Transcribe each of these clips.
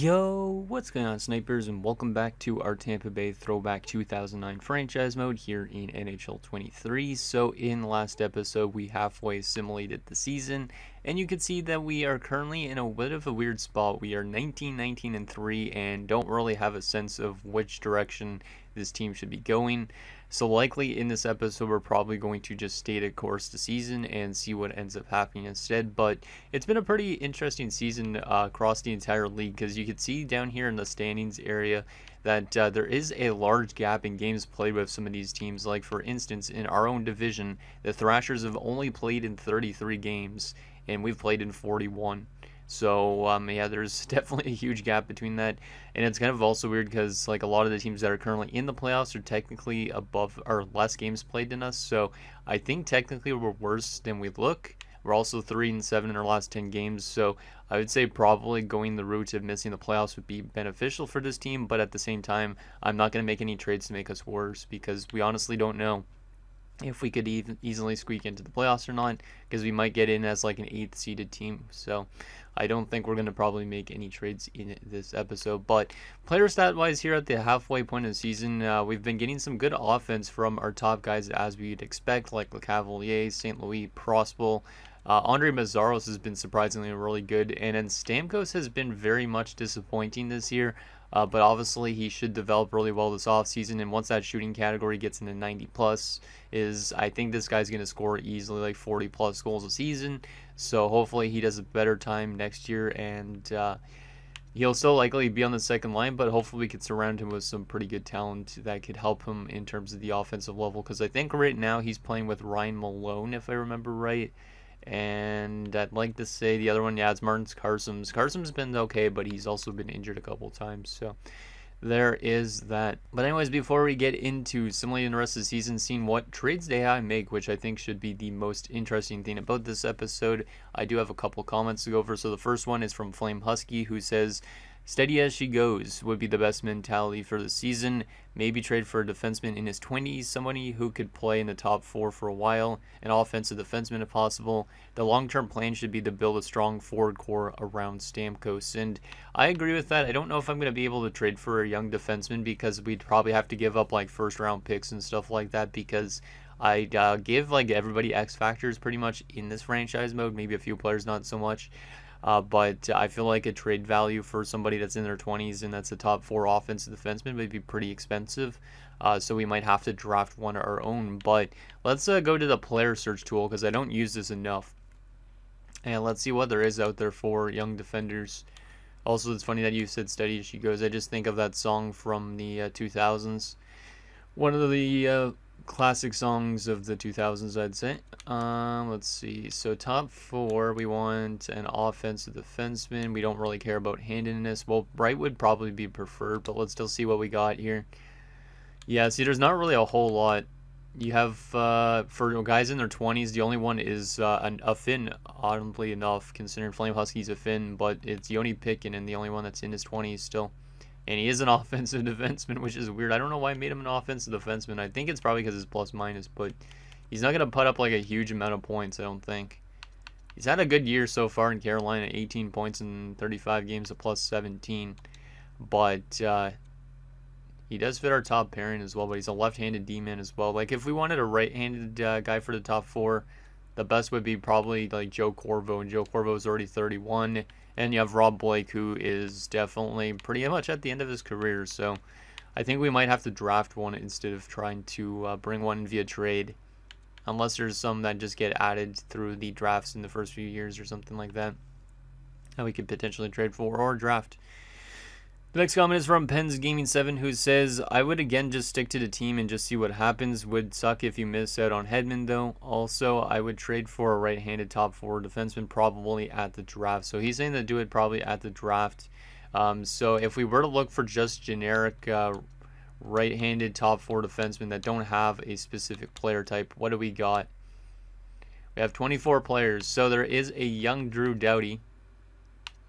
Yo, what's going on, snipers, and welcome back to our Tampa Bay Throwback 2009 franchise mode here in NHL 23. So in the last episode, we halfway assimilated the season, and you can see that we are currently in a bit of a weird spot. We are 19, 19, and 3, and don't really have a sense of which direction this team should be going. So likely in this episode, we're probably going to just stay the course the season and see what ends up happening instead. But it's been a pretty interesting season across the entire league, because you can see down here in the standings area that there is a large gap in games played with some of these teams. Like for instance, in our own division, the Thrashers have only played in 33 games and we've played in 41. So yeah, there's definitely a huge gap between that, and it's kind of also weird because like a lot of the teams that are currently in the playoffs are technically above or less games played than us. So I think technically we're worse than we look. We're also 3-7 in our last 10 games, so I would say probably going the route of missing the playoffs would be beneficial for this team. But at the same time, I'm not going to make any trades to make us worse, because we honestly don't know if we could easily squeak into the playoffs or not, because we might get in as like an 8th seeded team. So I don't think we're going to probably make any trades in this episode. But player stat wise, here at the halfway point of the season, we've been getting some good offense from our top guys, as we'd expect, like Le Cavalier, St. Louis, Prospel. Andre Mazzaros has been surprisingly really good, and then Stamkos has been very much disappointing this year. But obviously he should develop really well this offseason, and once that shooting category gets into 90 plus, I think this guy's going to score easily like 40 plus goals a season. So hopefully he does a better time next year, and he'll still likely be on the second line, but hopefully we could surround him with some pretty good talent that could help him in terms of the offensive level, because I think right now he's playing with Ryan Malone, if I remember right. And I'd like to say the other one, yeah, it's Martin Carson's. Carson's been okay, but he's also been injured a couple times, so there is that. But anyways, before we get into simulating the rest of the season, seeing what trades they I make, which I think should be the most interesting thing about this episode, I do have a couple comments to go over. So the first one is from Flame Husky, who says, "Steady as she goes would be the best mentality for the season. Maybe trade for a defenseman in his 20s, somebody who could play in the top 4 for a while, an offensive defenseman if possible. The long-term plan should be to build a strong forward core around Stamkos." And I agree with that. I don't know if I'm going to be able to trade for a young defenseman, because we'd probably have to give up like first-round picks and stuff like that, because I give like everybody X factors pretty much in this franchise mode. Maybe a few players not so much. But I feel like a trade value for somebody that's in their 20s and that's a top 4 offensive defenseman would be pretty expensive. So we might have to draft one of our own. But let's go to the player search tool, because I don't use this enough. And let's see what there is out there for young defenders. Also, it's funny that you said steady as she goes. I just think of that song from the 2000s. One of the classic songs of the 2000s, I'd say. Let's see. So top 4, we want an offensive defenseman. We don't really care about handedness. Well, Bright would probably be preferred, but let's still see what we got here. Yeah, see, there's not really a whole lot. You have, for guys in their 20s, the only one is a Finn, oddly enough, considering Flame Husky's a Finn, but it's Yoni Pikkanen, the only one that's in his 20s still. And he is an offensive defenseman, which is weird. I don't know why I made him an offensive defenseman. I think it's probably because it's plus minus, but he's not going to put up like a huge amount of points, I don't think. He's had a good year so far in Carolina, 18 points in 35 games, a plus 17. But he does fit our top pairing as well, but he's a left-handed D-man as well. Like if we wanted a right-handed guy for the top 4, the best would be probably like Joe Corvo, and Joe Corvo is already 31. And you have Rob Blake, who is definitely pretty much at the end of his career. So I think we might have to draft one instead of trying to bring one in via trade. Unless there's some that just get added through the drafts in the first few years or something like that we could potentially trade for or draft. The next comment is from Pens Gaming 7, who says, "I would again just stick to the team and just see what happens. Would suck if you miss out on Hedman though. Also, I would trade for a right-handed top 4 defenseman probably at the draft." So he's saying to do it probably at the draft. So if we were to look for just generic right-handed top 4 defensemen that don't have a specific player type, what do we got? We have 24 players. So there is a young Drew Doughty,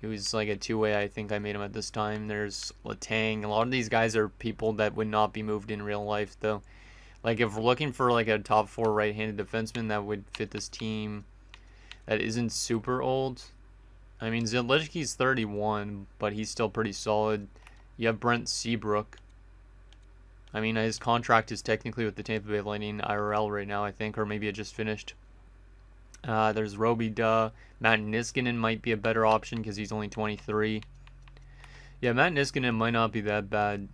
who's like a 2-way. I think I made him at this time. There's Letang. A lot of these guys are people that would not be moved in real life, though. Like, if we're looking for like a top 4 right-handed defenseman that would fit this team that isn't super old, I mean, Zelensky's 31, but he's still pretty solid. You have Brent Seabrook. I mean, his contract is technically with the Tampa Bay Lightning IRL right now, I think, or maybe it just finished. There's Roby Duh. Matt Niskanen might be a better option because he's only 23. Yeah, Matt Niskanen might not be that bad,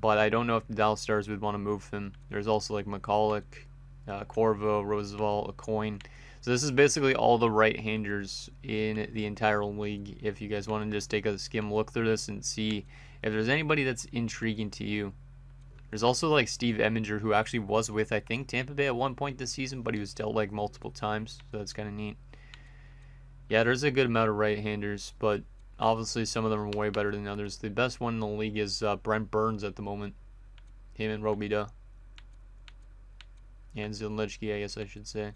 but I don't know if the Dallas Stars would want to move him. There's also like McCulloch, Corvo, Roosevelt, Aucoin. So this is basically all the right-handers in the entire league. If you guys want to just take a skim look through this and see if there's anybody that's intriguing to you. There's also like Steve Eminger, who actually was with, I think, Tampa Bay at one point this season, but he was dealt like multiple times, so that's kind of neat. Yeah, there's a good amount of right-handers, but obviously some of them are way better than others. The best one in the league is Brent Burns at the moment. Him and Roby Duh. And Zelensky, I guess I should say.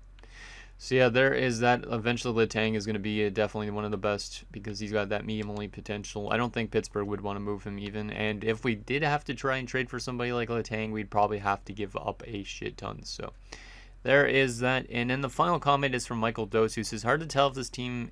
So yeah, there is that. Eventually Letang is going to be definitely one of the best because he's got that medium elite potential. I don't think Pittsburgh would want to move him even. And if we did have to try and trade for somebody like Letang, we'd probably have to give up a shit ton. So there is that. And then the final comment is from Michael Dose, who says, hard to tell if this team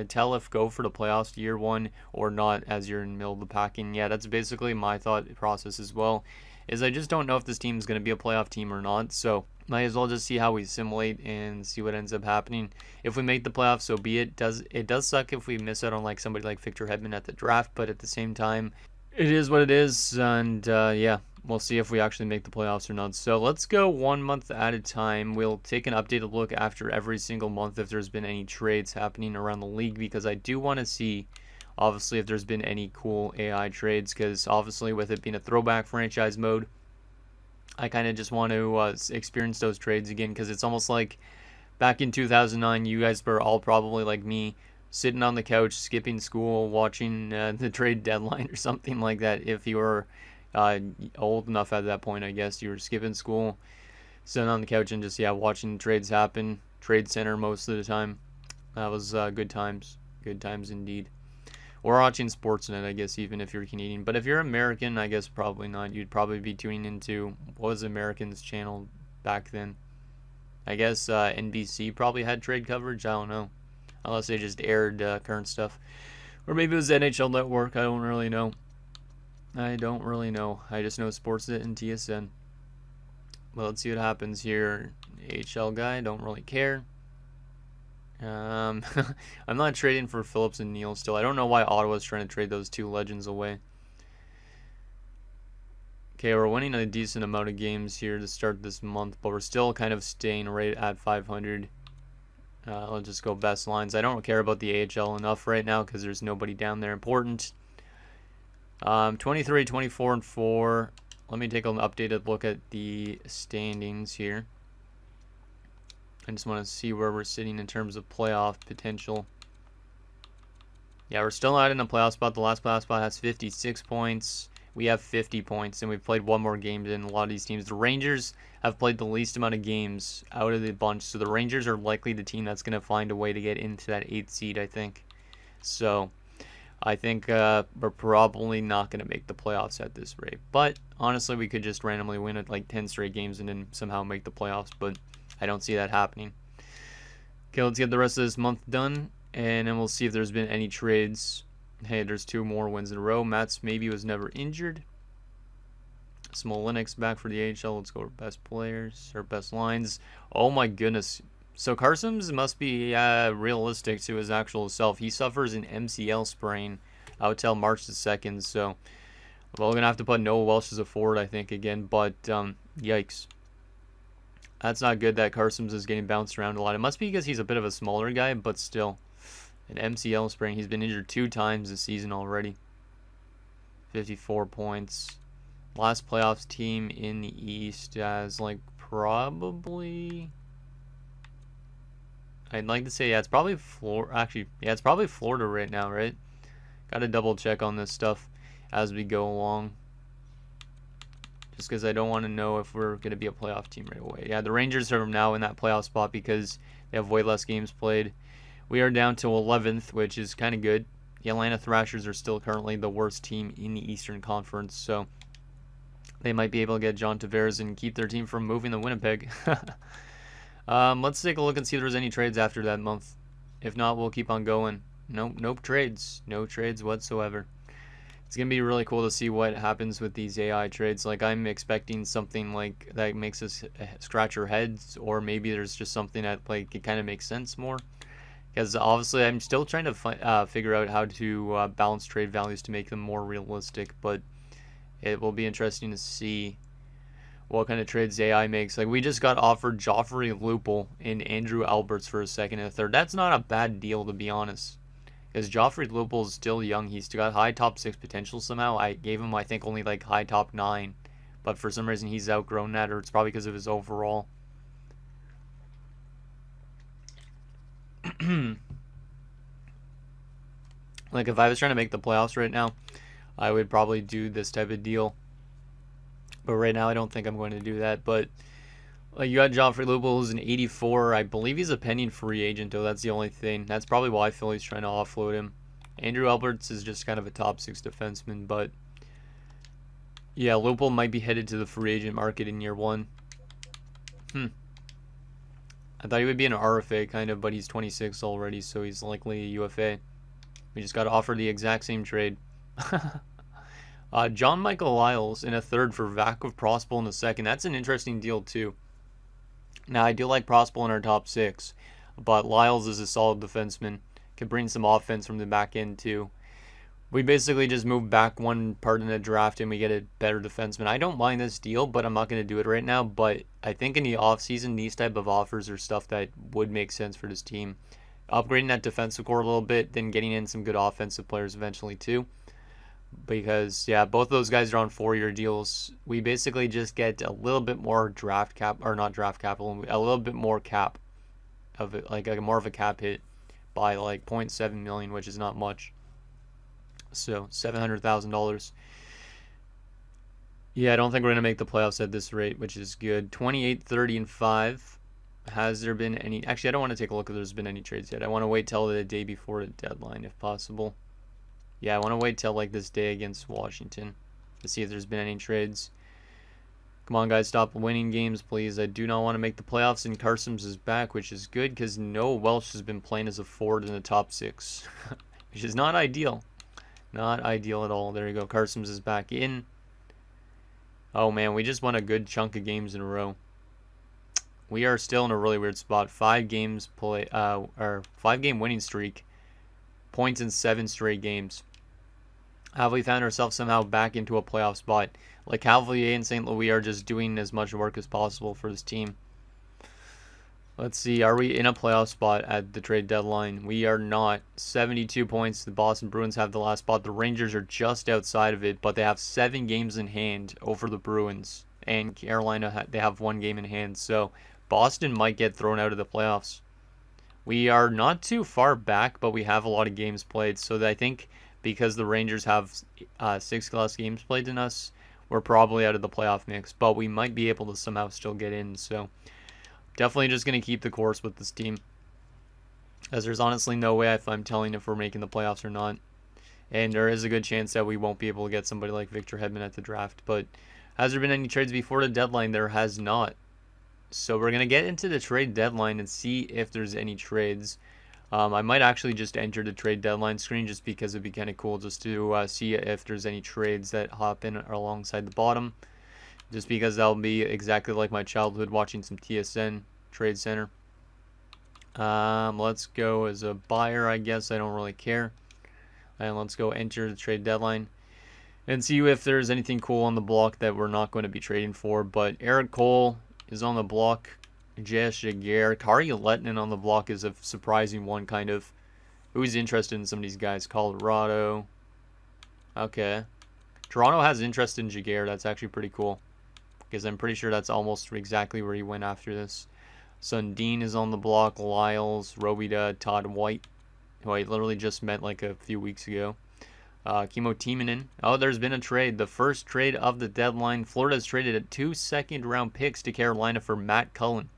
tell if go for the playoffs year one or not as you're in the middle of the pack. And yeah, that's basically my thought process as well, is I just don't know if this team is going to be a playoff team or not. So might as well just see how we simulate and see what ends up happening. If we make the playoffs, so be it. It does suck if we miss out on like somebody like Victor Hedman at the draft, but at the same time, it is what it is. And yeah, we'll see if we actually make the playoffs or not. So let's go 1 month at a time. We'll take an updated look after every single month if there's been any trades happening around the league, because I do want to see, obviously, if there's been any cool AI trades, because obviously with it being a throwback franchise mode, I kind of just want to experience those trades again, because it's almost like back in 2009, you guys were all probably like me, sitting on the couch, skipping school, watching the trade deadline or something like that. If you were old enough at that point, I guess you were skipping school, sitting on the couch and just, yeah, watching trades happen. Trade Center most of the time. That was good times. Good times indeed. Or watching Sportsnet, I guess, even if you're Canadian. But if you're American, I guess probably not. You'd probably be tuning into, what was American's channel back then? I guess NBC probably had trade coverage. I don't know. Unless they just aired current stuff. Or maybe it was NHL Network. I don't really know. I don't really know. I just know Sportsnet and TSN. Well, let's see what happens here. AHL guy, don't really care. I'm not trading for Phillips and Neal still. I don't know why Ottawa's trying to trade those two legends away. Okay, we're winning a decent amount of games here to start this month, but we're still kind of staying right at 500. Let's just go best lines. I don't care about the AHL enough right now because there's nobody down there important. 23, 24, and 4. Let me take an updated look at the standings here. I just want to see where we're sitting in terms of playoff potential. Yeah, we're still not in a playoff spot. The last playoff spot has 56 points. We have 50 points, and we've played one more game than a lot of these teams. The Rangers have played the least amount of games out of the bunch, so the Rangers are likely the team that's going to find a way to get into that 8th seed, I think. So I think we're probably not going to make the playoffs at this rate. But honestly, we could just randomly win at like 10 straight games and then somehow make the playoffs, but I don't see that happening. Okay, let's get the rest of this month done, and then we'll see if there's been any trades. Hey, there's 2 more wins in a row. Mats maybe was never injured. Smolinek's back for the AHL. Let's go for best players or best lines. Oh my goodness. So Carson's must be realistic to his actual self. He suffers an MCL sprain out till March the 2nd. So we're going to have to put Noah Welsh as a forward, I think, again. But yikes. That's not good that Carson's is getting bounced around a lot. It must be because he's a bit of a smaller guy, but still. An MCL sprain. He's been injured 2 times this season already. 54 points. Last playoffs team in the East as like probably, I'd like to say, yeah, it's probably Florida. Actually, yeah, it's probably Florida right now, right? Got to double check on this stuff as we go along. Just because I don't want to know if we're going to be a playoff team right away. Yeah, the Rangers are now in that playoff spot because they have way less games played. We are down to 11th, which is kind of good. The Atlanta Thrashers are still currently the worst team in the Eastern Conference, so they might be able to get John Tavares and keep their team from moving to Winnipeg. Let's take a look and see if there's any trades after that month. If not, we'll keep on going. Nope trades. No trades whatsoever. It's going to be really cool to see what happens with these AI trades. Like, I'm expecting something like that makes us scratch our heads, or maybe there's just something that like it kind of makes sense more. Because obviously I'm still trying to figure out how to balance trade values to make them more realistic, but it will be interesting to see what kind of trades AI makes. Like, we just got offered Joffrey Lupul and Andrew Alberts for a second and a third. That's not a bad deal, to be honest. Because Joffrey Lupul is still young. He's still got high top 6 potential somehow. I gave him, I think, only like high top 9. But for some reason, he's outgrown that, or it's probably because of his overall. Like, if I was trying to make the playoffs right now, I would probably do this type of deal. But right now, I don't think I'm going to do that. But you got Joffrey Lupul, who's an 84. I believe he's a pending free agent, though. That's the only thing. That's probably why Philly's trying to offload him. Andrew Alberts is just kind of a top 6 defenseman. But yeah, Lupul might be headed to the free agent market in year 1. I thought he would be an RFA kind of, but he's 26 already, so he's likely a UFA. We just got to offer the exact same trade. John Michael Lyles in a third for Vakov Prospal in a second. That's an interesting deal too. Now, I do like Prospal in our top 6, but Lyles is a solid defenseman. Could bring some offense from the back end too. We basically just move back one part in the draft and we get a better defenseman. I don't mind this deal, but I'm not going to do it right now. But I think in the offseason, these type of offers are stuff that would make sense for this team. Upgrading that defensive core a little bit, then getting in some good offensive players eventually too. Because, yeah, both of those guys are on 4-year deals. We basically just get a little bit more draft cap, or not draft capital, a little bit more cap of it, like more of a cap hit by like 0.7 million, which is not much. So $700,000. Yeah, I don't think we're going to make the playoffs at this rate, which is good. 28, 30, and 5. Has there been any... Actually, I don't want to take a look if there's been any trades yet. I want to wait till the day before the deadline, if possible. Yeah, I want to wait till like this day against Washington to see if there's been any trades. Come on, guys, stop winning games, please. I do not want to make the playoffs, and Carsons is back, which is good because Noah Welsh has been playing as a forward in the top 6, which is not ideal. Not ideal at all. There you go. Carsons is back in. Oh, man, we just won a good chunk of games in a row. We are still in a really weird spot. 5 games play, or 5-game winning streak. Points in 7 straight games. Have we found ourselves somehow back into a playoff spot? Like Cavalier and St. Louis are just doing as much work as possible for this team. Let's see, are we in a playoff spot at the trade deadline? We are not. 72 points. The Boston Bruins have the last spot. The Rangers are just outside of it, but they have 7 games in hand over the Bruins. And Carolina, they have 1 game in hand. So Boston might get thrown out of the playoffs. We are not too far back, but we have a lot of games played. So I think because the Rangers have 6 less games played than us, we're probably out of the playoff mix. But we might be able to somehow still get in. So definitely just going to keep the course with this team, as there's honestly no way if I'm telling if we're making the playoffs or not. And there is a good chance that we won't be able to get somebody like Victor Hedman at the draft. But has there been any trades before the deadline? There has not. So we're going to get into the trade deadline and see if there's any trades. I might actually just enter the trade deadline screen just because it'd be kind of cool just to see if there's any trades that hop in alongside the bottom. Just because that'll be exactly like my childhood watching some TSN Trade Center. Let's go as a buyer, I guess. I don't really care. And let's go enter the trade deadline and see if there's anything cool on the block that we're not going to be trading for. But Eric Cole is on the block. J.S. Jaguar. Kari Lettinen on the block is a surprising one, kind of. Who's interested in some of these guys? Colorado. Okay. Toronto has interest in Jaguar. That's actually pretty cool, because I'm pretty sure that's almost exactly where he went after this. Sundin is on the block. Lyles, Robida, Todd White, who I literally just met like a few weeks ago. Kimmo Timonen. Oh, there's been a trade. The first trade of the deadline. Florida's traded 2 second-round picks to Carolina for Matt Cullen.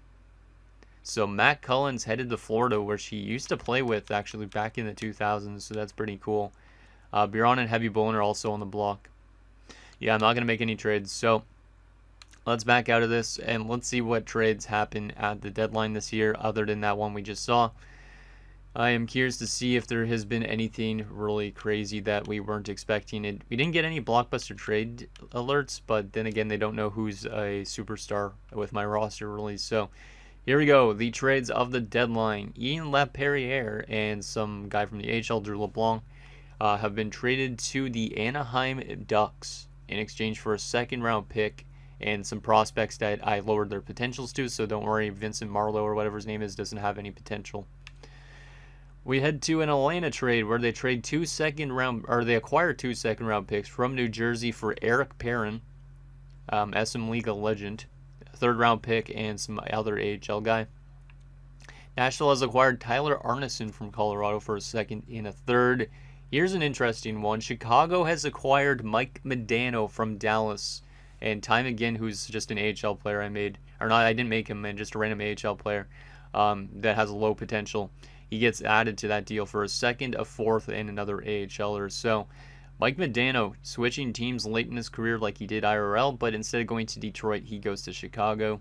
So Matt Cullen's headed to Florida, where she used to play with actually back in the 2000s. So that's pretty cool. Biron and Heavy Bowlen are also on the block. Yeah, I'm not going to make any trades. So let's back out of this and let's see what trades happen at the deadline this year other than that one we just saw. I am curious to see if there has been anything really crazy that we weren't expecting. We didn't get any blockbuster trade alerts, but then again, they don't know who's a superstar with my roster release. So here we go. The trades of the deadline. Ian Laperriere and some guy from the AHL, Drew LeBlanc, have been traded to the Anaheim Ducks in exchange for a second-round pick and some prospects that I lowered their potentials to. So don't worry, Vincent Marlowe or whatever his name is doesn't have any potential. We head to an Atlanta trade where they acquired 2 second-round picks from New Jersey for Eric Perrin, SM Liga legend, a third-round pick, and some other AHL guy. Nashville has acquired Tyler Arneson from Colorado for a second and a third. Here's an interesting one. Chicago has acquired Mike Modano from Dallas, and Ty McGinn, who's just an AHL player I didn't make him, man, just a random AHL player that has a low potential. He gets added to that deal for a second, a fourth, and another AHLer. So Mike Modano switching teams late in his career like he did IRL, but instead of going to Detroit, he goes to Chicago.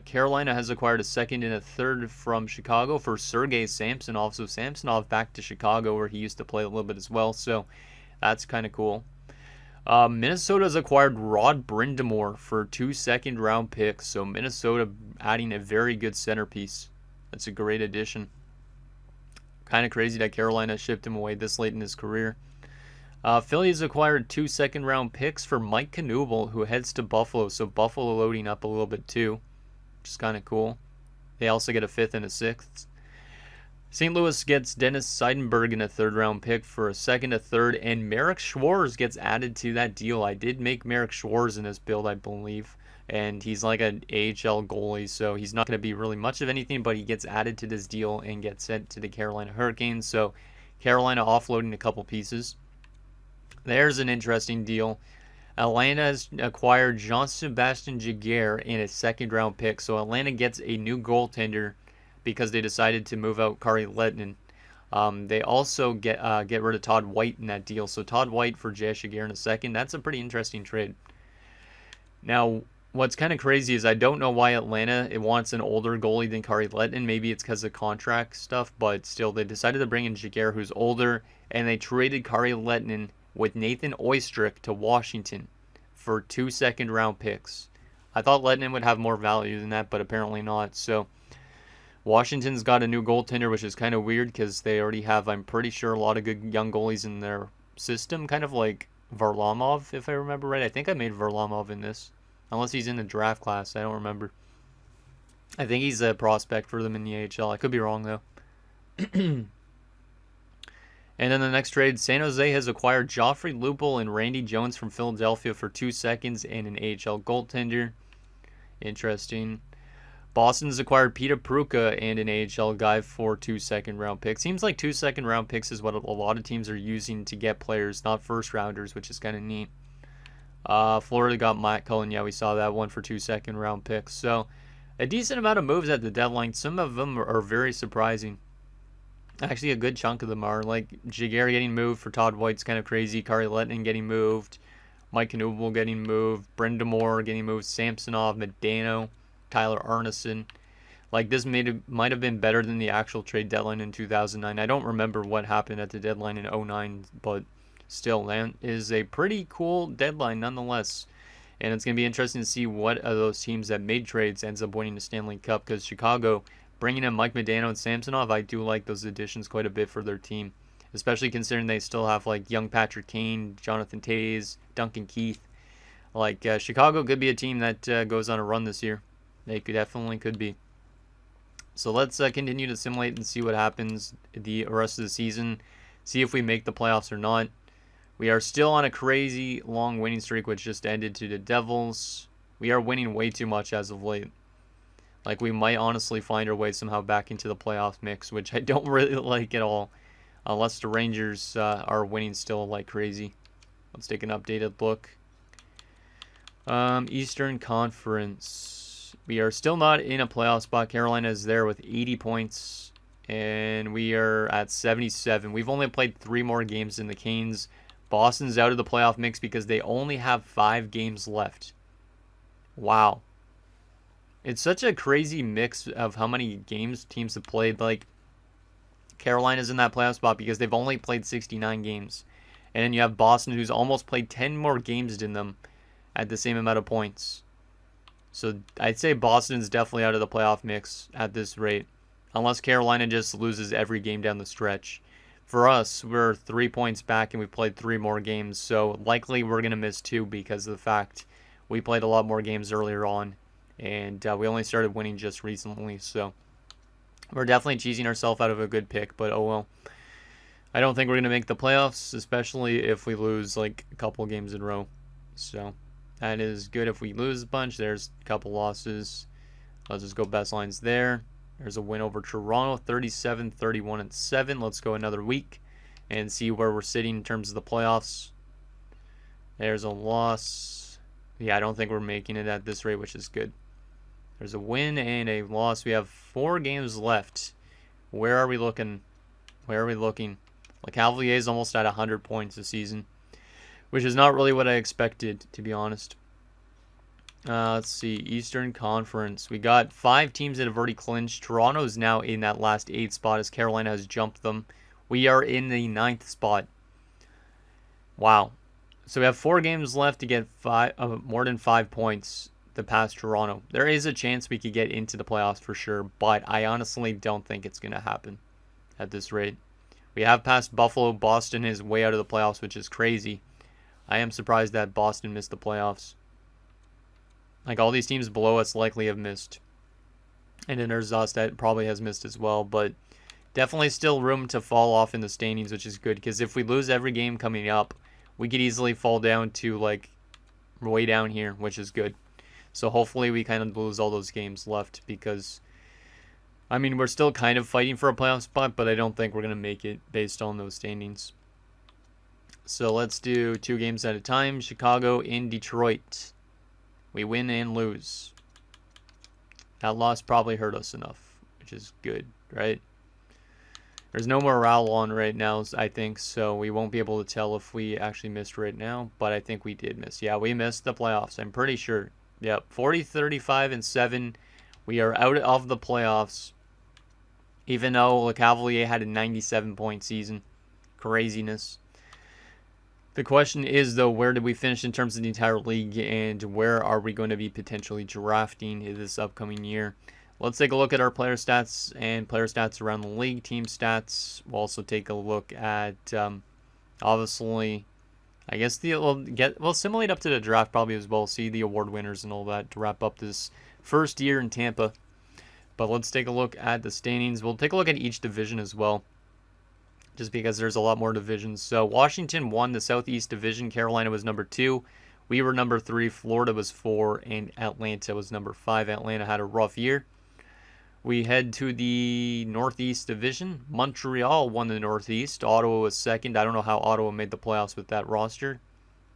Carolina has acquired a second and a third from Chicago for Sergei Samsonov. So Samsonov back to Chicago where he used to play a little bit as well. So that's kind of cool. Minnesota has acquired Rod Brind'Amour for 2 second-round picks. So Minnesota adding a very good centerpiece. That's a great addition. Kind of crazy that Carolina shipped him away this late in his career. Philly has acquired 2 second-round picks for Mike Knuble, who heads to Buffalo. So Buffalo loading up a little bit too, which is kind of cool. They also get a 5th and a 6th. St. Louis gets Dennis Seidenberg in a third-round pick for a second, a third, and Marek Schwartz gets added to that deal. I did make Marek Schwartz in this build, I believe, and he's like an AHL goalie, so he's not going to be really much of anything, but he gets added to this deal and gets sent to the Carolina Hurricanes. So Carolina offloading a couple pieces. There's an interesting deal. Atlanta has acquired Jean-Sebastien Giguère in a second-round pick. So Atlanta gets a new goaltender because they decided to move out Kari Lehtinen. They also get rid of Todd White in that deal. So Todd White for J. Giguère in a second. That's a pretty interesting trade. Now, what's kind of crazy is I don't know why Atlanta wants an older goalie than Kari Lehtinen. Maybe it's because of contract stuff, but still, they decided to bring in Giguère, who's older, and they traded Kari Lehtinen with Nathan Oystrick to Washington for 2 second-round picks. I thought Lehtinen would have more value than that, but apparently not. So Washington's got a new goaltender, which is kind of weird because they already have, I'm pretty sure, a lot of good young goalies in their system, kind of like Varlamov, if I remember right. I think I made Varlamov in this, unless he's in the draft class. I don't remember. I think he's a prospect for them in the AHL. I could be wrong, though. And then the next trade, San Jose has acquired Joffrey Lupul and Randy Jones from Philadelphia for 2 seconds and an AHL goaltender. Interesting. Boston's acquired Peter Pruka and an AHL guy for 2 second-round picks. Seems like 2 second-round picks is what a lot of teams are using to get players, not first-rounders, which is kind of neat. Florida got Matt Cullen. Yeah, we saw that one for 2 second-round picks. So a decent amount of moves at the deadline. Some of them are very surprising. Actually, a good chunk of them are. Like Giguère getting moved for Todd White's kind of crazy. Kari Lehtinen getting moved. Mike Knuble getting moved. Brind'Amour getting moved. Samsonov, Modano, Tyler Arneson. Like, this might have been better than the actual trade deadline in 2009. I don't remember what happened at the deadline in 2009, but still, that is a pretty cool deadline nonetheless. And it's going to be interesting to see what of those teams that made trades ends up winning the Stanley Cup, because Chicago, bringing in Mike Modano and Samsonov, I do like those additions quite a bit for their team, especially considering they still have like young Patrick Kane, Jonathan Toews, Duncan Keith. Like, Chicago could be a team that goes on a run this year. They definitely could be. So let's continue to simulate and see what happens the rest of the season. See if we make the playoffs or not. We are still on a crazy long winning streak, which just ended to the Devils. We are winning way too much as of late. Like, we might honestly find our way somehow back into the playoff mix, which I don't really like at all. Unless the Rangers are winning still like crazy. Let's take an updated look. Eastern Conference. We are still not in a playoff spot. Carolina is there with 80 points. And we are at 77. We've only played 3 more games than the Canes. Boston's out of the playoff mix because they only have 5 games left. Wow. It's such a crazy mix of how many games teams have played. Like, Carolina's in that playoff spot because they've only played 69 games. And then you have Boston, who's almost played 10 more games than them at the same amount of points. So I'd say Boston's definitely out of the playoff mix at this rate, unless Carolina just loses every game down the stretch. For us, we're 3 points back and we played 3 more games, so likely we're going to miss 2 because of the fact we played a lot more games earlier on, and we only started winning just recently, so we're definitely cheesing ourselves out of a good pick, but oh well. I don't think we're going to make the playoffs, especially if we lose like a couple games in a row. So that is good if we lose a bunch. There's a couple losses. Let's just go best lines there. There's a win over Toronto, 37, 31, and 7. Let's go another week and see where we're sitting in terms of the playoffs. There's a loss. Yeah, I don't think we're making it at this rate, which is good. There's a win and a loss. We have 4 games left. Where are we looking? Where are we looking? Le Cavalier is almost at 100 points this season, which is not really what I expected, to be honest. Let's see, Eastern Conference. We got 5 teams that have already clinched. Toronto is now in that last 8 spot as Carolina has jumped them. We are in the 9th spot. Wow. So we have 4 games left to get more than 5 points to pass Toronto. There is a chance we could get into the playoffs for sure, but I honestly don't think it's going to happen at this rate. We have passed Buffalo. Boston is way out of the playoffs, which is crazy. I am surprised that Boston missed the playoffs. Like, all these teams below us likely have missed. And then there's us that probably has missed as well. But definitely still room to fall off in the standings, which is good. Because if we lose every game coming up, we could easily fall down to, like, way down here, which is good. So hopefully we kind of lose all those games left because, I mean, we're still kind of fighting for a playoff spot, but I don't think we're going to make it based on those standings. So let's do 2 games at a time. Chicago in Detroit. We win and lose. That loss probably hurt us enough, which is good, right? There's no morale on right now, I think, so we won't be able to tell if we actually missed right now, but I think we did miss. Yeah, we missed the playoffs, I'm pretty sure. Yep, 40, 35, and 7. We are out of the playoffs, even though Le Cavalier had a 97-point season. Craziness. The question is, though, where did we finish in terms of the entire league, and where are we going to be potentially drafting this upcoming year? Let's take a look at our player stats and player stats around the league, team stats. We'll also take a look at, obviously, I guess we'll simulate up to the draft probably as well, see the award winners and all that to wrap up this first year in Tampa. But let's take a look at the standings. We'll take a look at each division as well, just because there's a lot more divisions. So Washington won the Southeast Division. Carolina was number 2. We were number 3. Florida was 4. And Atlanta was number 5. Atlanta had a rough year. We head to the Northeast Division. Montreal won the Northeast. Ottawa was 2nd. I don't know how Ottawa made the playoffs with that roster.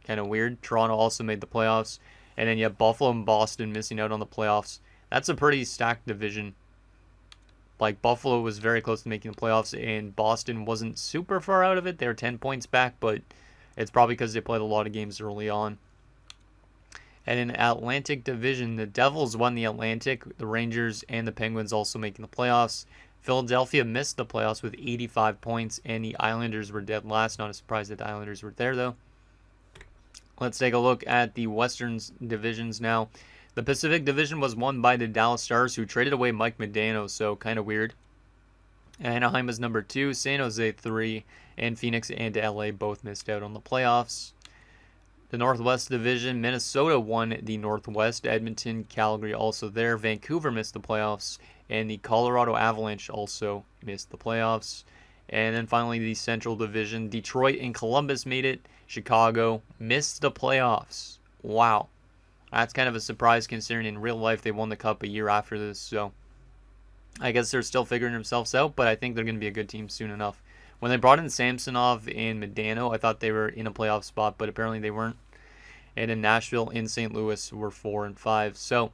Kind of weird. Toronto also made the playoffs. And then you have Buffalo and Boston missing out on the playoffs. That's a pretty stacked division. Like, Buffalo was very close to making the playoffs, and Boston wasn't super far out of it. They were 10 points back, but it's probably because they played a lot of games early on. And in Atlantic Division, the Devils won the Atlantic, the Rangers and the Penguins also making the playoffs. Philadelphia missed the playoffs with 85 points, and the Islanders were dead last. Not a surprise that the Islanders were there, though. Let's take a look at the Western divisions now. The Pacific Division was won by the Dallas Stars, who traded away Mike Modano, so kind of weird. Anaheim was number 2, San Jose 3, and Phoenix and LA both missed out on the playoffs. The Northwest Division, Minnesota won the Northwest, Edmonton, Calgary also there, Vancouver missed the playoffs, and the Colorado Avalanche also missed the playoffs. And then finally the Central Division, Detroit and Columbus made it, Chicago missed the playoffs. Wow. That's kind of a surprise considering in real life they won the Cup a year after this, so I guess they're still figuring themselves out, but I think they're going to be a good team soon enough. When they brought in Samsonov and Modano, I thought they were in a playoff spot, but apparently they weren't. And in Nashville and St. Louis were 4 and 5. So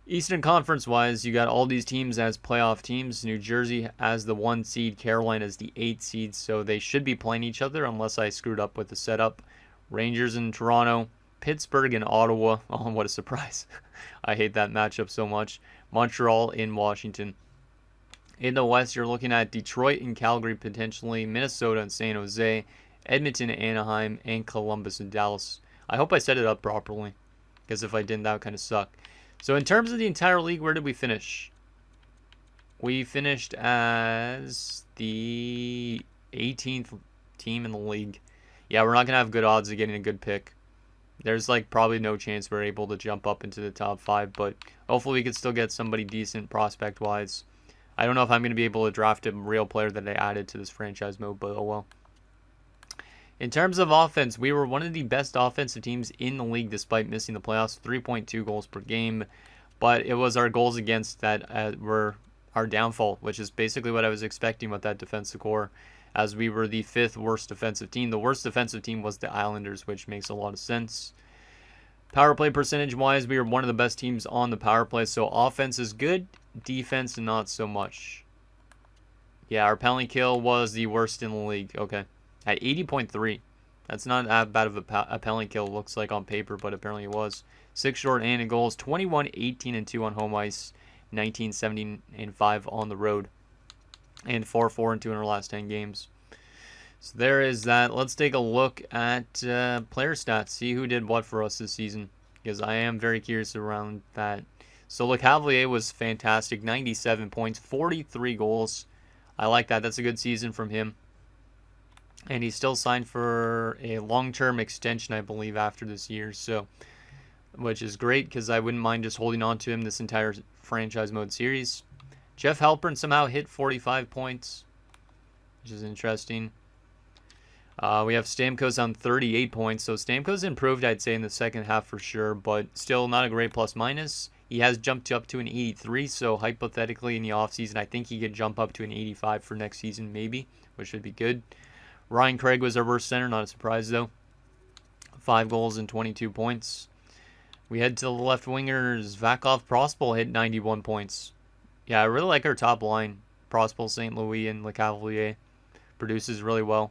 Eastern Conference-wise, you got all these teams as playoff teams. New Jersey as the 1 seed, Carolina as the 8 seed, so they should be playing each other unless I screwed up with the setup. Rangers in Toronto, Pittsburgh and Ottawa. Oh, what a surprise. I hate that matchup so much. Montreal in Washington. In the West, you're looking at Detroit and Calgary potentially, Minnesota and San Jose, Edmonton and Anaheim, and Columbus and Dallas. I hope I set it up properly, because if I didn't, that would kind of suck. So in terms of the entire league, where did we finish? We finished as the 18th team in the league. Yeah, we're not going to have good odds of getting a good pick. There's like probably no chance we're able to jump up into the top 5, but hopefully we could still get somebody decent prospect-wise. I don't know if I'm going to be able to draft a real player that I added to this franchise mode, but oh well. In terms of offense, we were one of the best offensive teams in the league despite missing the playoffs, 3.2 goals per game. But it was our goals against that were our downfall, which is basically what I was expecting with that defensive core, as we were the 5th worst defensive team. The worst defensive team was the Islanders, which makes a lot of sense. Power play percentage-wise, we were one of the best teams on the power play, so offense is good, defense not so much. Yeah, our penalty kill was the worst in the league. Okay, at 80.3. That's not that bad of a penalty kill, looks like on paper, but apparently it was. 6 short-handed goals, 21, 18, and 2 on home ice, 19, 17, and 5 on the road, and 4, 4, and 2 in our last 10 games. So there is that. Let's take a look at player stats, see who did what for us this season, because I am very curious around that. So Lecavalier was fantastic, 97 points, 43 goals. I like that. That's a good season from him. And he's still signed for a long-term extension, I believe, after this year. So, which is great because I wouldn't mind just holding on to him this entire franchise mode series. Jeff Halpern somehow hit 45 points, which is interesting. We have Stamkos on 38 points. So Stamkos improved, I'd say, in the second half for sure, but still not a great plus-minus. He has jumped up to an 83, so hypothetically in the offseason, I think he could jump up to an 85 for next season maybe, which would be good. Ryan Craig was our worst center, not a surprise though. 5 goals and 22 points. We head to the left wingers. Vakov Prospal hit 91 points. Yeah, I really like our top line. Prospal, St. Louis, and Lecavalier produces really well.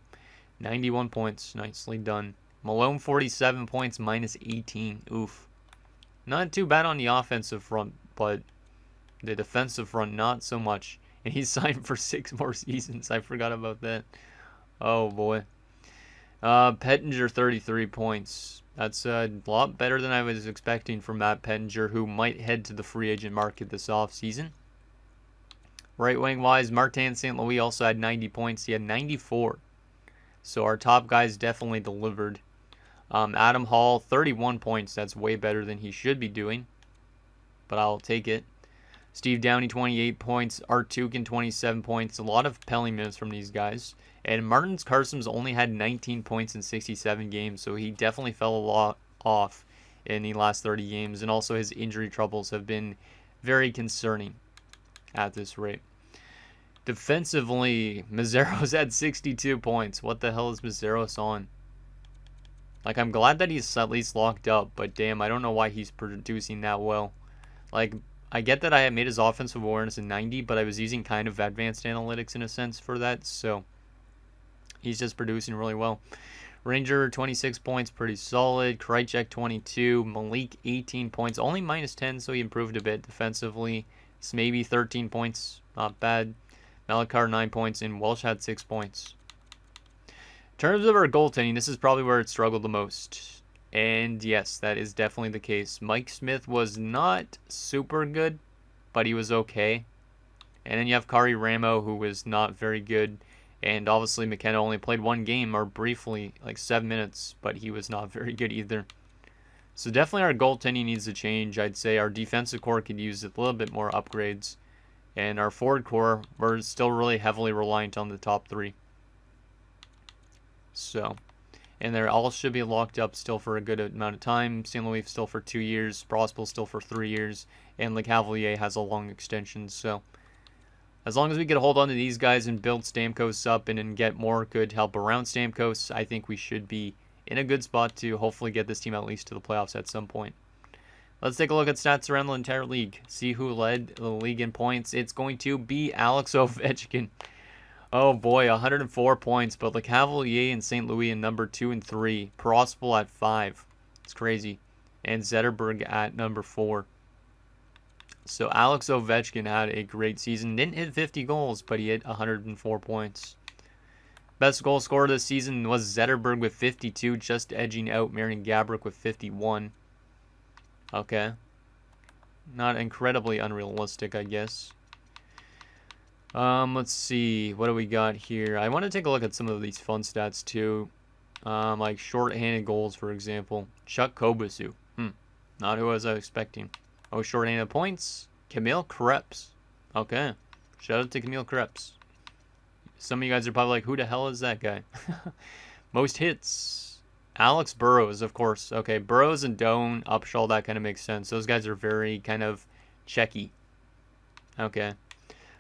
91 points, nicely done. Malone 47 points, minus 18. Oof. Not too bad on the offensive front, but the defensive front not so much. And he's signed for 6 more seasons. I forgot about that. Oh boy. Pettinger 33 points. That's a lot better than I was expecting from Matt Pettinger, who might head to the free agent market this offseason. Right wing wise, Martin St. Louis also had 90 points. He had 94. So our top guys definitely delivered. Adam Hall, 31 points. That's way better than he should be doing, but I'll take it. Steve Downey, 28 points. Art Tukin, 27 points. A lot of penalty minutes from these guys. And Martins Carson's only had 19 points in 67 games, so he definitely fell a lot off in the last 30 games. And also his injury troubles have been very concerning at this rate. Defensively, Mazzaro's had 62 points. What the hell is Mazzaros on? Like, I'm glad that he's at least locked up, but damn, I don't know why he's producing that well. Like, I get that I had made his offensive awareness a 90, but I was using kind of advanced analytics in a sense for that, so he's just producing really well. Ranger, 26 points, pretty solid. Krejcik, 22. Malik, 18 points, only minus 10, so he improved a bit defensively. Maybe 13 points, not bad. Malakar, 9 points, and Welsh had 6 points. In terms of our goaltending, this is probably where it struggled the most. And yes, that is definitely the case. Mike Smith was not super good, but he was okay. And then you have Kari Ramo, who was not very good. And obviously McKenna only played 1 game, or briefly, like 7 minutes, but he was not very good either. So definitely our goaltending needs to change. I'd say our defensive core could use a little bit more upgrades. And our forward core, we're still really heavily reliant on the top 3. So, and they all should be locked up still for a good amount of time. St. Louis still for 2 years, Prospal still for 3 years, and Lecavalier has a long extension. So, as long as we get a hold on to these guys and build Stamkos up and get more good help around Stamkos, I think we should be in a good spot to hopefully get this team at least to the playoffs at some point. Let's take a look at stats around the entire league. See who led the league in points. It's going to be Alex Ovechkin. Oh boy, 104 points, but Lecavalier and St. Louis in number 2 and 3. Prospal at 5. It's crazy. And Zetterberg at number 4. So Alex Ovechkin had a great season. Didn't hit 50 goals, but he hit 104 points. Best goal scorer this season was Zetterberg with 52, just edging out Marian Gaborik with 51. Okay. Not incredibly unrealistic, I guess. Let's see. What do we got here? I want to take a look at some of these fun stats, too. Like shorthanded goals, for example. Chuck Kobasu. Not who I was expecting. Oh, shorthanded points. Camille Krebs. Okay. Shout out to Camille Krebs. Some of you guys are probably like, who the hell is that guy? Most hits. Alex Burrows, of course. Okay, Burrows and Doan, Upshaw, that kind of makes sense. Those guys are very kind of checky. Okay.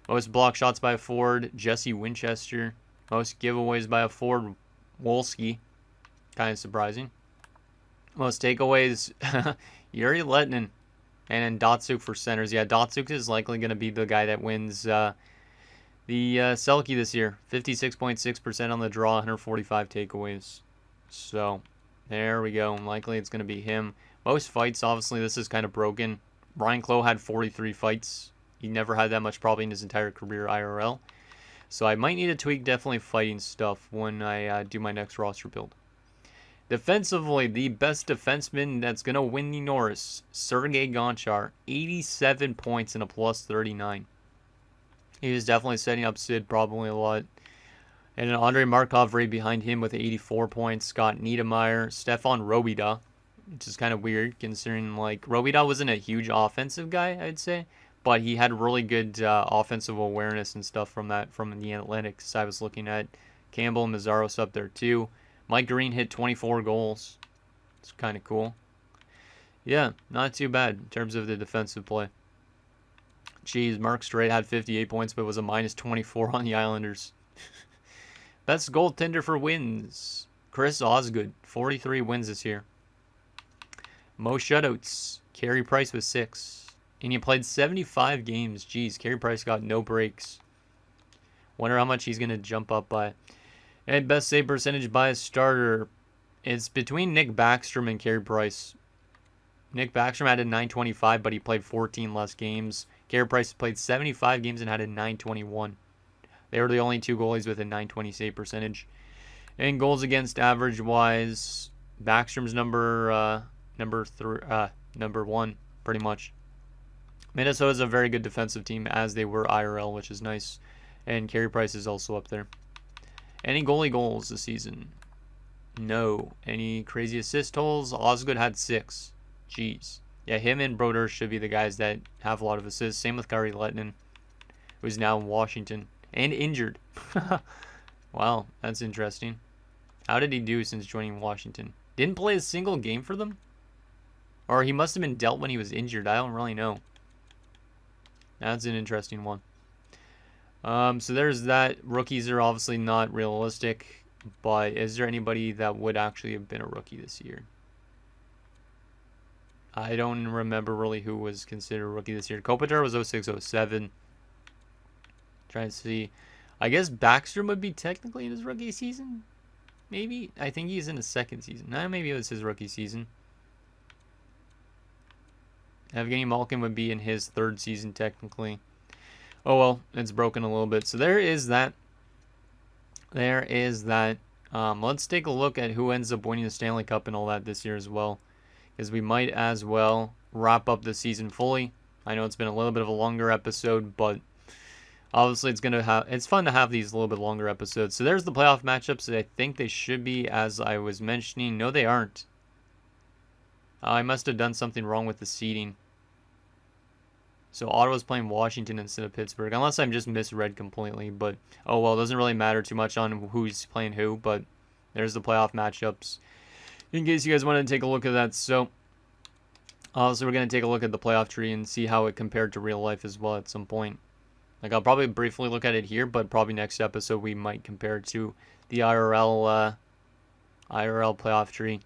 Most block shots by a forward, Jesse Winchester. Most giveaways by a forward, Wolski. Kind of surprising. Most takeaways, Yuri Lettinen. And then Datsuk for centers. Yeah, Datsuk is likely going to be the guy that wins the Selke this year. 56.6% on the draw, 145 takeaways. So, there we go. Likely it's going to be him. Most fights, obviously, this is kind of broken. Brian Clough had 43 fights. He never had that much probably in his entire career IRL. So I might need to tweak definitely fighting stuff when I do my next roster build. Defensively, the best defenseman that's going to win the Norris, Sergei Gonchar, 87 points and a plus 39. He was definitely setting up Sid probably a lot. And then Andrei Markov right behind him with 84 points. Scott Niedermayer, Stefan Robida, which is kind of weird considering like Robida wasn't a huge offensive guy, I'd say. But he had really good offensive awareness and stuff from the analytics I was looking at. Campbell and Mazzaros up there too. Mike Green hit 24 goals. It's kind of cool. Yeah, not too bad in terms of the defensive play. Jeez, Mark Streit had 58 points, but was a minus 24 on the Islanders. Best goaltender for wins. Chris Osgood, 43 wins this year. Most shutouts. Carey Price with 6. And he played 75 games. Jeez, Carey Price got no breaks. Wonder how much he's going to jump up by. And best save percentage by a starter. It's between Nick Backstrom and Carey Price. Nick Backstrom had a 925, but he played 14 less games. Carey Price played 75 games and had a 921. They were the only two goalies with a 920 save percentage. And goals against average wise, Backstrom's number 1, pretty much. Minnesota's a very good defensive team, as they were IRL, which is nice. And Carey Price is also up there. Any goalie goals this season? No. Any crazy assist totals? Osgood had 6. Jeez. Yeah, him and Brodeur should be the guys that have a lot of assists. Same with Kari Lettinen, who's now in Washington. And injured. Wow, that's interesting. How did he do since joining Washington? Didn't play a single game for them? Or he must have been dealt when he was injured. I don't really know. That's an interesting one. So there's that. Rookies are obviously not realistic, but is there anybody that would actually have been a rookie this year? I don't remember really who was considered a rookie this year. Kopitar was 06-07. Trying to see. I guess Backstrom would be technically in his rookie season? Maybe? I think he's in his second season. No, maybe it was his rookie season. Evgeny Malkin would be in his third season technically. Oh well, it's broken a little bit. So there is that. Let's take a look at who ends up winning the Stanley Cup and all that this year as well. Because we might as well wrap up the season fully. I know it's been a little bit of a longer episode, but obviously it's fun to have these a little bit longer episodes. So there's the playoff matchups. I think they should be, as I was mentioning. No, they aren't. I must have done something wrong with the seeding. So Ottawa's playing Washington instead of Pittsburgh. Unless I'm just misread completely. But, oh well, it doesn't really matter too much on who's playing who. But there's the playoff matchups. In case you guys wanted to take a look at that. So, also we're going to take a look at the playoff tree and see how it compared to real life as well at some point. Like, I'll probably briefly look at it here. But probably next episode we might compare it to the IRL playoff tree.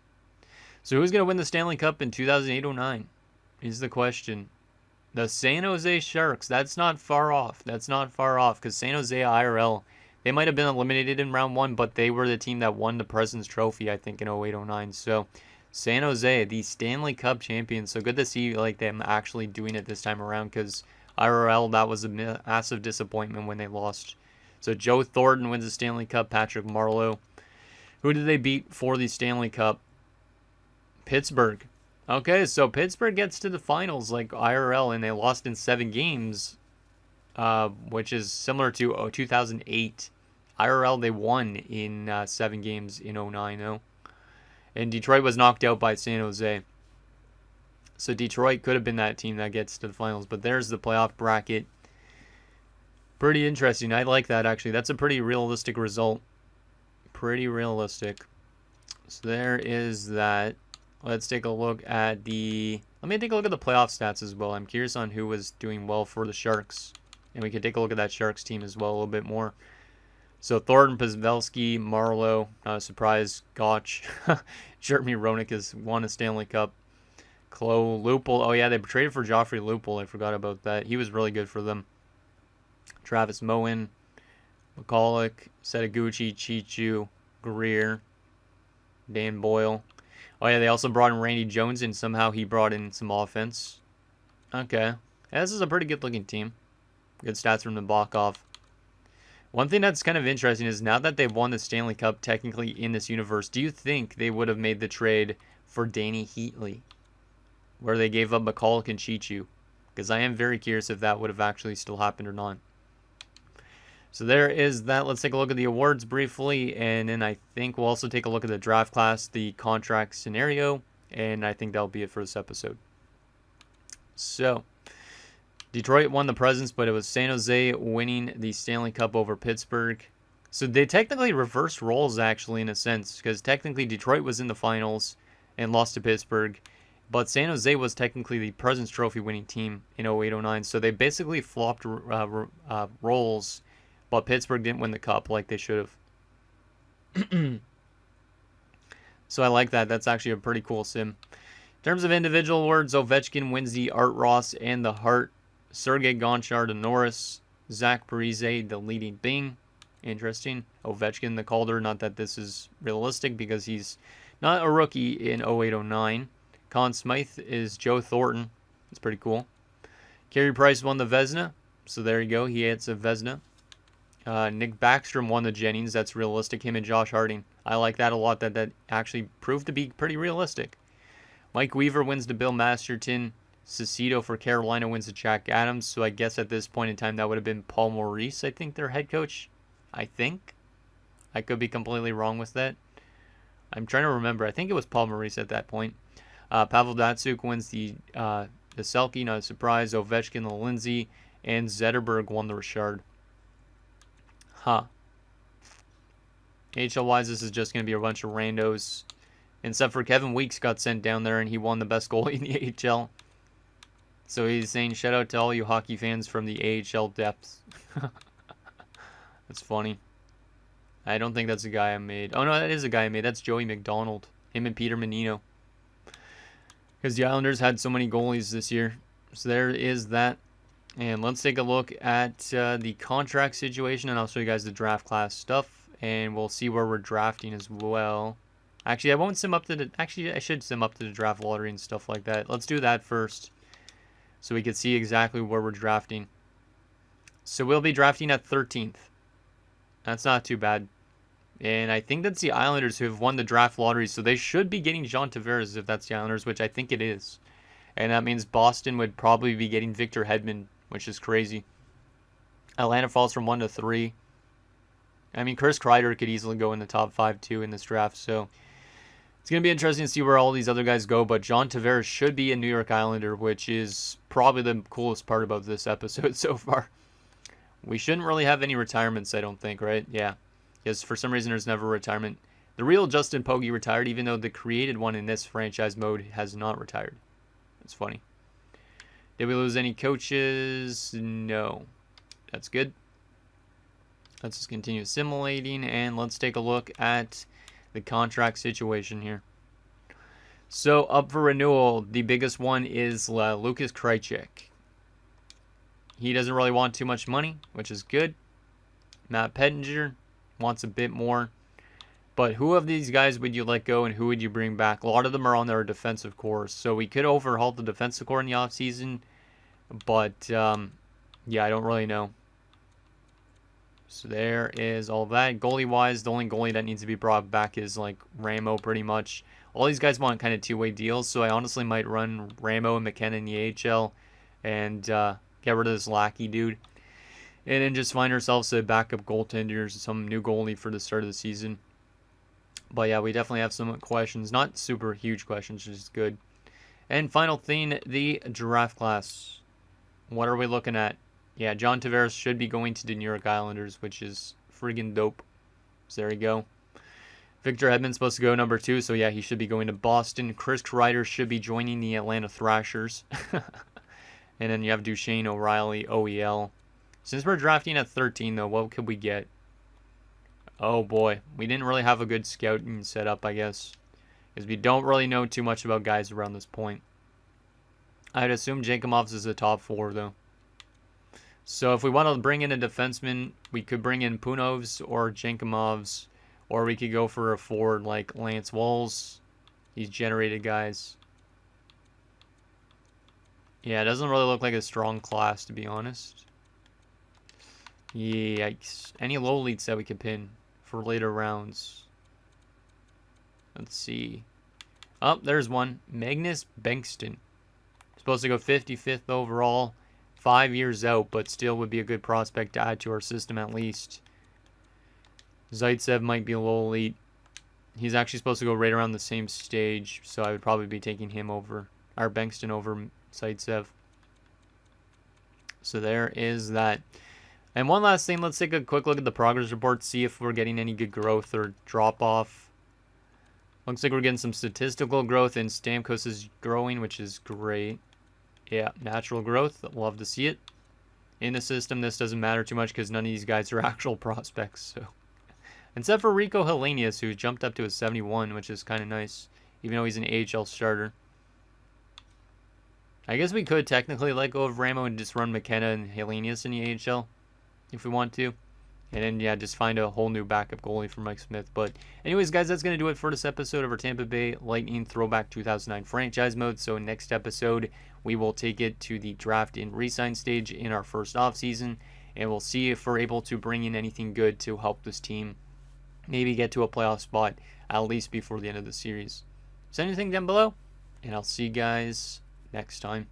So who's going to win the Stanley Cup in 2008-09 is the question. The San Jose Sharks. That's not far off. Because San Jose IRL, they might have been eliminated in round 1, but they were the team that won the President's Trophy, I think, in 08-09. So San Jose, the Stanley Cup champions. So good to see like them actually doing it this time around, because IRL, that was a massive disappointment when they lost. So Joe Thornton wins the Stanley Cup. Patrick Marleau. Who did they beat for the Stanley Cup? Pittsburgh. Okay, so Pittsburgh gets to the finals like IRL, and they lost in 7 games, which is similar to 2008. IRL, they won in 7 games in 09, though. And Detroit was knocked out by San Jose. So Detroit could have been that team that gets to the finals. But there's the playoff bracket. Pretty interesting. I like that, actually. That's a pretty realistic result. Pretty realistic. So there is that. Let's take a look at the... Let me take a look at the playoff stats as well. I'm curious on who was doing well for the Sharks. And we can take a look at that Sharks team as well a little bit more. So Thornton, Pavelski, Marleau, not a surprise, Gotch. Jeremy Roenick has won a Stanley Cup. Chloe Lupul. Oh, yeah, they traded for Joffrey Lupul. I forgot about that. He was really good for them. Travis Moen, McCulloch, Setaguchi, Chichu, Greer, Dan Boyle. Oh, yeah, they also brought in Randy Jones, and somehow he brought in some offense. Okay. Yeah, this is a pretty good-looking team. Good stats from the Bokov. One thing that's kind of interesting is now that they've won the Stanley Cup technically in this universe, do you think they would have made the trade for Danny Heatley, where they gave up McCulloch and Chichu? Because I am very curious if that would have actually still happened or not. So there is that. Let's take a look at the awards briefly, and then I think we'll also take a look at the draft class, the contract scenario, and I think that'll be it for this episode. So Detroit won the Presidents, but it was San Jose winning the Stanley Cup over Pittsburgh. So they technically reversed roles, actually, in a sense, because technically Detroit was in the finals and lost to Pittsburgh, but San Jose was technically the Presidents Trophy winning team in 08-09. So they basically flopped roles, but Pittsburgh didn't win the Cup like they should have. So I like that. That's actually a pretty cool sim. In terms of individual awards, Ovechkin wins the Art Ross and the Hart. Sergei Gonchar the Norris. Zach Parise the leading Bing. Interesting. Ovechkin the Calder. Not that this is realistic because he's not a rookie in 08-09. Conn Smythe is Joe Thornton. That's pretty cool. Carey Price won the Vezina. So there you go. He hits a Vezina. Nick Backstrom won the Jennings. That's realistic. Him and Josh Harding. I like that a lot. That actually proved to be pretty realistic. Mike Weaver wins the Bill Masterton. Cicito for Carolina wins the Jack Adams. So I guess at this point in time that would have been Paul Maurice, I think, their head coach. I think. I could be completely wrong with that. I'm trying to remember. I think it was Paul Maurice at that point. Pavel Datsyuk wins the Selke, not a surprise. Ovechkin the Lindsay. And Zetterberg won the Richard. Huh. AHL-wise, this is just going to be a bunch of randos. Except for Kevin Weeks got sent down there, and he won the best goalie in the AHL. So he's saying, shout out to all you hockey fans from the AHL depths. That's funny. I don't think that's a guy I made. Oh, no, that is a guy I made. That's Joey McDonald. Him and Peter Menino. Because the Islanders had so many goalies this year. So there is that. And let's take a look at the contract situation, and I'll show you guys the draft class stuff, and we'll see where we're drafting as well. Actually, I won't sim up to the... Actually, I should sim up to the draft lottery and stuff like that. Let's do that first, so we can see exactly where we're drafting. So we'll be drafting at 13th. That's not too bad. And I think that's the Islanders who have won the draft lottery, so they should be getting John Tavares if that's the Islanders, which I think it is. And that means Boston would probably be getting Victor Hedman, which is crazy. Atlanta falls from 1 to 3. I mean, Chris Kreider could easily go in the top 5 too in this draft. So it's going to be interesting to see where all these other guys go. But John Tavares should be a New York Islander, which is probably the coolest part about this episode so far. We shouldn't really have any retirements, I don't think, right? Yeah, because for some reason there's never a retirement. The real Justin Pogge retired, even though the created one in this franchise mode has not retired. That's funny. Did we lose any coaches? No. That's good. Let's just continue simulating, and let's take a look at the contract situation here. So, up for renewal, the biggest one is Lucas Krejcik. He doesn't really want too much money, which is good. Matt Pettinger wants a bit more. But who of these guys would you let go and who would you bring back? A lot of them are on their defensive core. So we could overhaul the defensive core in the offseason. But, yeah, I don't really know. So there is all that. Goalie-wise, the only goalie that needs to be brought back is, like, Ramo pretty much. All these guys want kind of two-way deals, so I honestly might run Ramo and McKenna in the AHL and get rid of this Lackey dude. And then just find ourselves a backup goaltender, some new goalie for the start of the season. But yeah, we definitely have some questions. Not super huge questions, just good. And final thing, the draft class. What are we looking at? Yeah, John Tavares should be going to the New York Islanders, which is friggin' dope. So there you go. Victor Hedman's supposed to go number 2, so yeah, he should be going to Boston. Chris Kreider should be joining the Atlanta Thrashers. And then you have Duchesne, O'Reilly, OEL. Since we're drafting at 13, though, what could we get? Oh boy, we didn't really have a good scouting setup, I guess, because we don't really know too much about guys around this point. I'd assume Jacomovs is the top 4, though. So if we want to bring in a defenseman, we could bring in Punovs or Jankomovs, or we could go for a forward like Lance Walls. He's generated guys. Yeah, it doesn't really look like a strong class, to be honest. Yikes. Any low leads that we could pin for later rounds. Let's see. Oh, there's one. Magnus Bengtsson. Supposed to go 55th overall. 5 years out, but still would be a good prospect to add to our system at least. Zaitsev might be a low elite. He's actually supposed to go right around the same stage, so I would probably be taking him over, or Bengtsson over Zaitsev. So there is that. And one last thing, let's take a quick look at the progress report, see if we're getting any good growth or drop-off. Looks like we're getting some statistical growth, and Stamkos is growing, which is great. Yeah, natural growth. Love to see it. In the system, this doesn't matter too much because none of these guys are actual prospects. So, except for Rico Helenius, who jumped up to a 71, which is kind of nice, even though he's an AHL starter. I guess we could technically let go of Ramo and just run McKenna and Helenius in the AHL if we want to. And then, yeah, just find a whole new backup goalie for Mike Smith. But anyways, guys, that's going to do it for this episode of our Tampa Bay Lightning Throwback 2009 franchise mode. So next episode, we will take it to the draft and re-sign stage in our first offseason. And we'll see if we're able to bring in anything good to help this team maybe get to a playoff spot at least before the end of the series. Send anything down below, and I'll see you guys next time.